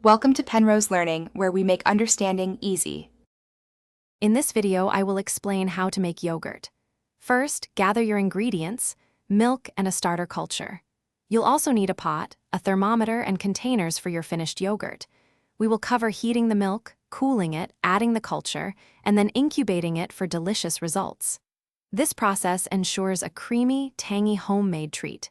Welcome to Penrose Learning, where we make understanding easy. In this video, I will explain how to make yogurt. First, gather your ingredients, milk, and a starter culture. You'll also need a pot, a thermometer, and containers for your finished yogurt. We will cover heating the milk, cooling it, adding the culture, and then incubating it for delicious results. This process ensures a creamy, tangy homemade treat.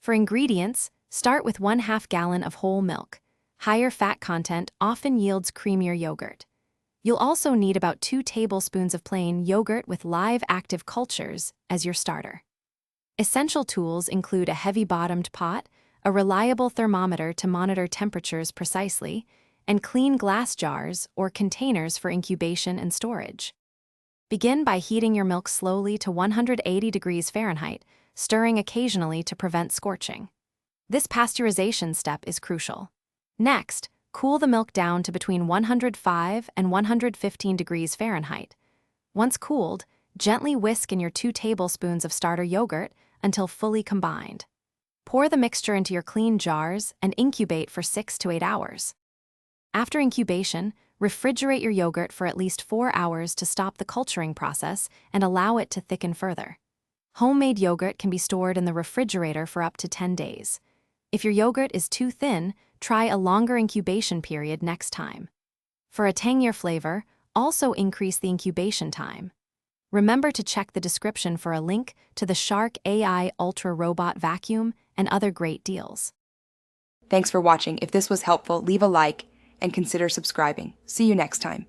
For ingredients, start with 1/2 gallon of whole milk. Higher fat content often yields creamier yogurt. You'll also need about 2 tablespoons of plain yogurt with live active cultures as your starter. Essential tools include a heavy-bottomed pot, a reliable thermometer to monitor temperatures precisely, and clean glass jars or containers for incubation and storage. Begin by heating your milk slowly to 180 degrees Fahrenheit, stirring occasionally to prevent scorching. This pasteurization step is crucial. Next, cool the milk down to between 105 and 115 degrees Fahrenheit. Once cooled, gently whisk in your 2 tablespoons of starter yogurt until fully combined. Pour the mixture into your clean jars and incubate for 6 to 8 hours. After incubation, refrigerate your yogurt for at least 4 hours to stop the culturing process and allow it to thicken further. Homemade yogurt can be stored in the refrigerator for up to 10 days. If your yogurt is too thin, try a longer incubation period next time. For a tangier flavor, also increase the incubation time. Remember to check the description for a link to the Shark AI Ultra Robot Vacuum and other great deals. Thanks for watching. If this was helpful, leave a like and consider subscribing. See you next time.